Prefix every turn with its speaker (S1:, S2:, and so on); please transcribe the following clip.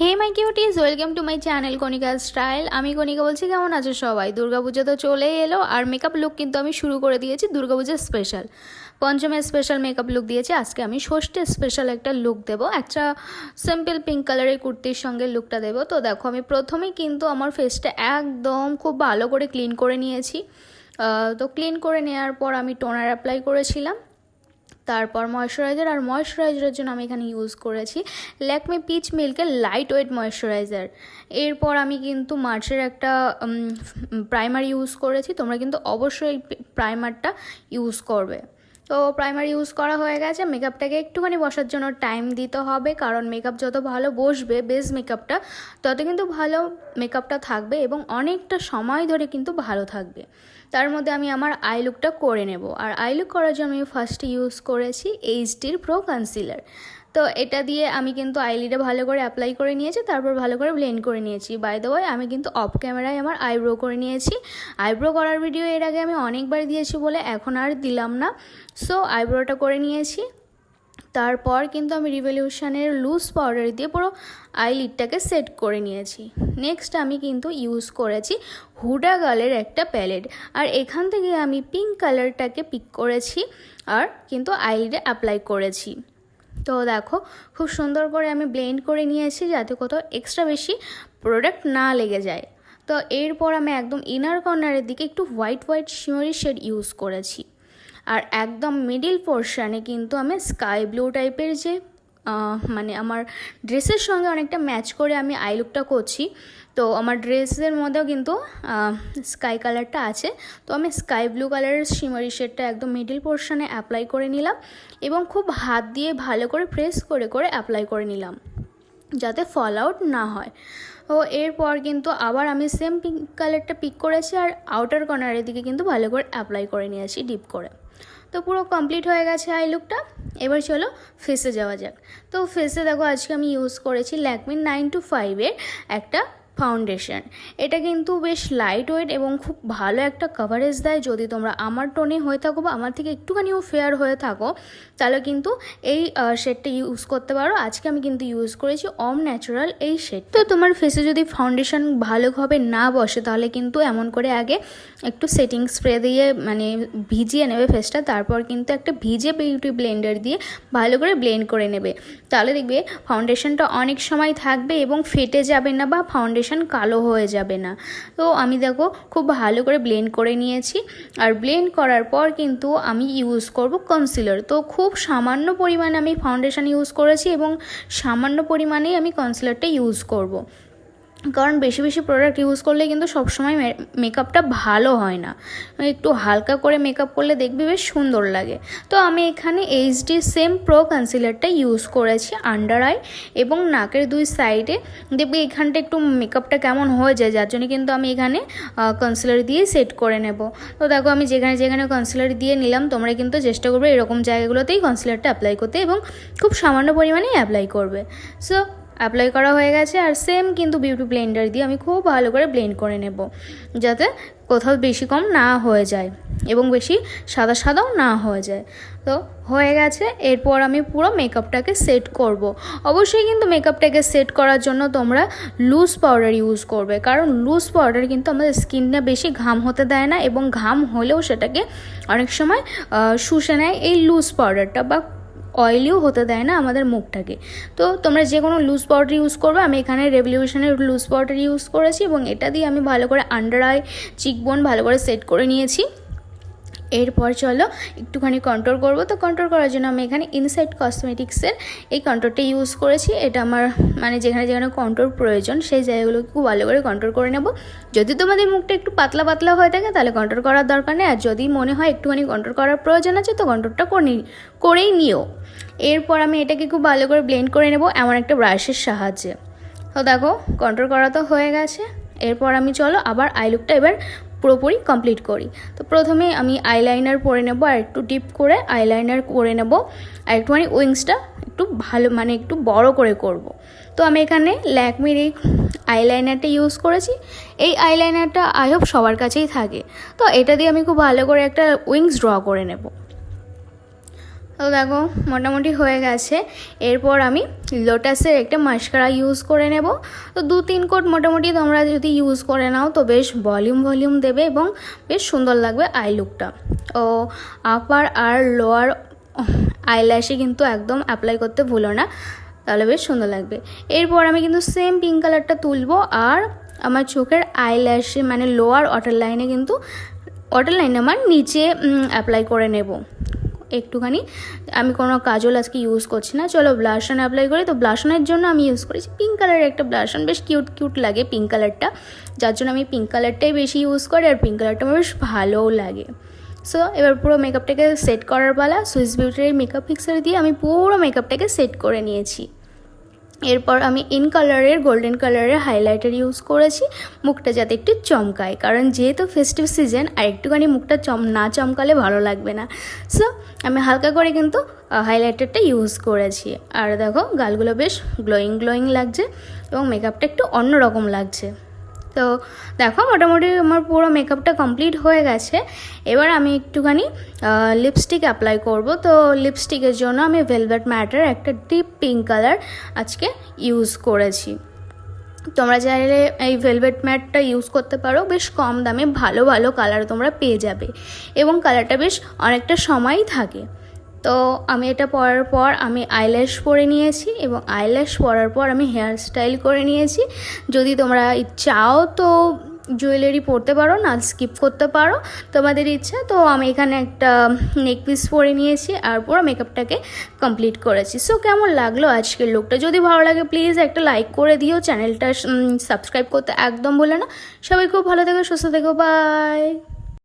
S1: Hey my cuties, welcome to my channel Kanika style. আমি কনিকা বলছি, কেমন আছো সবাই? দুর্গাপুজো তো চলেই এলো, আর মেকআপ লুক কিন্তু আমি শুরু করে দিয়েছি দুর্গাপুজোর স্পেশাল। পঞ্চমের স্পেশাল মেকআপ লুক দিয়েছি, আজকে আমি ষষ্ঠীর স্পেশাল একটা লুক দেবো। একটা সিম্পল পিঙ্ক কালারের কুর্তির সঙ্গে লুকটা দেবো। তো দেখো, আমি প্রথমেই কিন্তু আমার ফেসটা একদম খুব ভালো করে ক্লিন করে নিয়েছি। তো ক্লিন করে নেওয়ার পর আমি টোনার অ্যাপ্লাই করেছিলাম, তারপর ময়শ্চারাইজার। আর ময়শ্চারাইজারের জন্য আমি এখানে ইউজ করেছি ল্যাকমে পিচ মিল্কের লাইট ওয়েট ময়শ্চারাইজার। এরপর আমি কিন্তু মার্চের একটা প্রাইমার ইউজ করেছি। তোমরা কিন্তু অবশ্যই প্রাইমারটা ইউজ করবে। তো প্রাইমার ইউজ করা হয়ে গেছে। মেকআপটাকে একটুখানি বসার জন্য টাইম দিতে হবে, কারণ মেকআপ যত ভালো বসবে, বেস মেকআপটা, তত কিন্তু ভালো মেকআপটা থাকবে এবং অনেকটা সময় ধরে কিন্তু ভালো থাকবে। তার মধ্যে আমি আমার আই লুকটা করে নেব। আর আই লুক করার জন্য আমি ফার্স্টে ইউজ করেছি এইচডির প্রো কনসিলার। তো এটা দিয়ে আমি কিন্তু আইলিডে ভালো করে অ্যাপ্লাই করে নিয়েছি, তারপর ভালো করে ব্লেন্ড করে নিয়েছি। বাই দ্য ওয়ে, আমি কিন্তু অফ ক্যামেরায় আমার আইব্রো করে নিয়েছি। আইব্রো করার ভিডিও এর আগে আমি অনেকবার দিয়েছি বলে এখন আর দিলাম না। সো আইব্রোটা করে নিয়েছি। তারপর কিন্তু আমি রিভলিউশনের লুজ পাউডার দিয়ে পুরো আইলিডটাকে সেট করে নিয়েছি। নেক্সট আমি কিন্তু ইউজ করেছি হুডা গার্লের একটা প্যালেট, আর এখান থেকে আমি পিঙ্ক কালারটাকে পিক করেছি আর কিন্তু আইলিডে অ্যাপ্লাই করেছি। তো দেখো, খুব সুন্দর করে আমি ব্লেন্ড করে নিয়েছি যাতে কোথাও এক্সট্রা বেশি প্রোডাক্ট না লেগে যায়। তো এরপর আমি একদম ইনার কর্নারের দিকে একটু হোয়াইট শিমারি শেড ইউজ করেছি। আর একদম মিডিল পোর্শানে কিন্তু আমি স্কাই ব্লু টাইপের যে মানে আমার ড্রেসের সঙ্গে অনেকটা ম্যাচ করে আমি আই লুকটা করছি। তো আমার ড্রেসের মধ্যেও কিন্তু স্কাই কালারটা আছে। তো আমি স্কাই ব্লু কালারের শিমারি শেডটা একদম মিডিল পোর্শানে অ্যাপ্লাই করে নিলাম এবং খুব হাত দিয়ে ভালো করে প্রেস করে করে অ্যাপ্লাই করে নিলাম যাতে ফল আউট না হয়। তো এরপর কিন্তু আবার আমি সেম পিঙ্ক কালারটা পিক করেছি আর আউটার কর্নারের দিকে কিন্তু ভালো করে অ্যাপ্লাই করে নিয়েছি ডিপ করে। তো পুরো কমপ্লিট হয়ে গেছে আই লুকটা। এবার চলো ফেসে যাওয়া যাক। তো ফেসে দেখো, আজকে আমি ইউজ করেছি ল্যাকমে 925-এর একটা ফাউন্ডেশন। এটা কিন্তু বেশ লাইট ওয়েট এবং খুব ভালো একটা কভারেজ দেয়। যদি তোমরা আমার টোনে হয়ে থাকো বা আমার থেকে একটুখানিও ফেয়ার হয়ে থাকো, তাহলে কিন্তু এই শেডটা ইউজ করতে পারো। আজকে আমি কিন্তু ইউজ করেছি অম ন্যাচারাল এই শেড। তো তোমার ফেসে যদি ফাউন্ডেশন ভালোভাবে না বসে, তাহলে কিন্তু এমন করে আগে একটু সেটিং স্প্রে দিয়ে মানে ভিজিয়ে নেবে ফেসটা, তারপর কিন্তু একটা ভিজে বিউটি ব্লেন্ডার দিয়ে ভালো করে ব্লেন্ড করে নেবে। তাহলে দেখবে ফাউন্ডেশনটা অনেক সময় থাকবে এবং ফেটে যাবে না বা ফাউন্ডেশন কালো হয়ে যাবে না। তো আমি দেখো খুব ভালো করে ব্লেন্ড করে নিয়েছি। আর ব্লেন্ড করার পর কিন্তু আমি ইউজ করব কনসিলার। তো খুব সামান্য পরিমাণে আমি ফাউন্ডেশন ইউজ করেছি এবং সামান্য পরিমাণেই আমি কনসিলারটা ইউজ করব, কারণ বেশি বেশি প্রোডাক্ট ইউজ করলে কিন্তু সবসময় মেকআপটা ভালো হয় না। একটু হালকা করে মেকআপ করলে দেখবি বেশ সুন্দর লাগে। তো আমি এখানে এইচডি সেম প্রো কনসিলারটা ইউজ করেছি আন্ডার আই এবং নাকের দুই সাইডে। দেখবি এখানটা একটু মেকআপটা কেমন হয়ে যায়, যার জন্য কিন্তু আমি এখানে কনসিলার দিয়ে সেট করে নেব। তো দেখো, আমি যেখানে যেখানে কনসিলার দিয়ে নিলাম, তোমরা কিন্তু চেষ্টা করবে এরকম জায়গাগুলোতেই কনসিলারটা অ্যাপ্লাই করতে এবং খুব সামান্য পরিমাণেই অ্যাপ্লাই করবে। সো অ্যাপ্লাই করা হয়ে গেছে। আর সেম কিন্তু বিউটি ব্লেন্ডার দিয়ে আমি খুব ভালো করে ব্লেন্ড করে নেব যাতে কোথাও বেশি কম না হয়ে যায় এবং বেশি সাদা সাদাও না হয়ে যায়। তো হয়ে গেছে। এরপর আমি পুরো মেকআপটাকে সেট করব। অবশ্যই কিন্তু মেকআপটাকে সেট করার জন্য তোমরা লুজ পাউডার ইউজ করবে, কারণ লুজ পাউডার কিন্তু আমাদের স্কিনে বেশি ঘাম হতে দেয় না এবং ঘাম হলেও সেটাকে অনেক সময় শুষে নেয় এই লুজ পাউডারটা, বা অয়েলিও হতে দেয় না আমাদের মুখটাকে। তো তোমরা যে কোনো লুজ পাউডার ইউজ করবে। আমি এখানে রেভলিউশনের লুজ পাউডার ইউজ করেছি এবং এটা দিয়ে আমি ভালো করে আন্ডার আই চিকবোন ভালো করে সেট করে নিয়েছি। এরপর চলো একটুখানি কন্ট্রোল করব। তো কন্ট্রোল করার জন্য আমি এখানে ইনসাইড কসমেটিক্সের এই কন্ট্রোলটা ইউজ করেছি। এটা আমার মানে যেখানে যেখানে কন্ট্রোল প্রয়োজন সেই জায়গাগুলোকে খুব ভালো করে কন্ট্রোল করে নেব। যদি তোমাদের মুখটা একটু পাতলা পাতলা হয়ে থাকে তাহলে কন্ট্রোল করার দরকার নেই, আর যদি মনে হয় একটুখানি কন্ট্রোল করার প্রয়োজন আছে তো কন্ট্রোলটা করেই নিও। এরপর আমি এটাকে খুব ভালো করে ব্লেন্ড করে নেব এমন একটা ব্রাশের সাহায্যে। তো দেখো, কন্ট্রোল করা তো হয়ে গেছে। এরপর আমি চলো আবার আই লুকটা এবার পুরোপুরি কমপ্লিট করি। তো প্রথমে আমি আইলাইনার পরে নেব, আর একটু ডিপ করে আইলাইনার করে নেব, আর একটুখানি উইংসটা একটু ভালো মানে একটু বড় করে করব। তো আমি এখানে ল্যাকমির এই আইলাইনারটা ইউজ করেছি। এই আইলাইনারটা আই হোপ সবার কাছেই থাকে। তো এটা দিয়ে আমি খুব ভালো করে একটা উইংস ড্র করে নেব। তো দেখো মোটামুটি হয়ে গেছে। এরপর আমি লোটাসের একটা মাস্কারা ইউজ করে নেব। তো 2-3 কোট মোটামুটি তোমরা যদি ইউজ করে নাও তো বেশ ভলিউম দেবে এবং বেশ সুন্দর লাগবে আই লুকটা। ও আপার আর লোয়ার আইল্যাশে কিন্তু একদম অ্যাপ্লাই করতে ভুলো না, তাহলে বেশ সুন্দর লাগবে। এরপর আমি কিন্তু সেম পিঙ্ক কালারটা তুলবো আর আমার চোখের আইল্যাশে মানে লোয়ার ওয়াটার লাইনে কিন্তু আমার নিচে অ্যাপ্লাই করে নেব একটুখানি। আমি কোনো কাজল আজকে ইউজ করছি না, চলো ব্লাশন অ্যাপ্লাই করি। তো ব্লাশনের জন্য আমি ইউজ করেছি পিঙ্ক কালারের একটা ব্লাশন, বেশ কিউট লাগে পিঙ্ক কালারটা, যার জন্য আমি পিঙ্ক কালারটাই বেশি ইউজ করি আর পিঙ্ক কালারটা আমার বেশ ভালোও লাগে। সো এবার পুরো মেকআপটাকে সেট করার পালা। সুইস বিউটির মেকআপ ফিক্সার দিয়ে আমি পুরো মেকআপটাকে সেট করে নিয়েছি। এরপর আমি ইন কালারের গোল্ডেন কালারের হাইলাইটার ইউজ করেছি মুখটা যাতে একটু চমকায়, কারণ যেহেতু ফেস্টিভ সিজন আর একটুখানি মুখটা না চমকালে ভালো লাগবে না। সো আমি হালকা করে কিন্তু হাইলাইটারটা ইউজ করেছি। আর দেখো গালগুলো বেশ গ্লোয়িং লাগছে এবং মেকআপটা একটু অন্যরকম লাগছে। তো দেখো মোটামুটি আমার পুরো মেকআপটা কমপ্লিট হয়ে গেছে। এবার আমি একটুখানি লিপস্টিক অ্যাপ্লাই করব। তো লিপস্টিকের জন্য আমি ভেলভেট ম্যাটের একটা ডিপ পিঙ্ক কালার আজকে ইউজ করেছি। তোমরা চাইলে এই ভেলভেট ম্যাটটা ইউজ করতে পারো, বেশ কম দামে ভালো কালার তোমরা পেয়ে যাবে এবং কালারটা বেশ অনেকটা সময়ই থাকে। তো আমি এটা পরার পর আমি আইল্যাশ পরে নিয়েছি এবং আইল্যাশ পরার পর আমি হেয়ার স্টাইল করে নিয়েছি। যদি তোমরা চাও তো জুয়েলারি পরতে পারো, না স্কিপ করতে পারো, তোমাদের ইচ্ছা। তো আমি এখানে একটা নেক পিস পরে নিয়েছি আর পুরো মেকআপটাকে কমপ্লিট করেছি। সো কেমন লাগলো আজকের লুকটা? যদি ভালো লাগে প্লিজ একটা লাইক করে দিও, চ্যানেলটা সাবস্ক্রাইব করতে একদম ভুলো না। সবাই খুব ভালো থেকো, সুস্থ থেকো, বাই।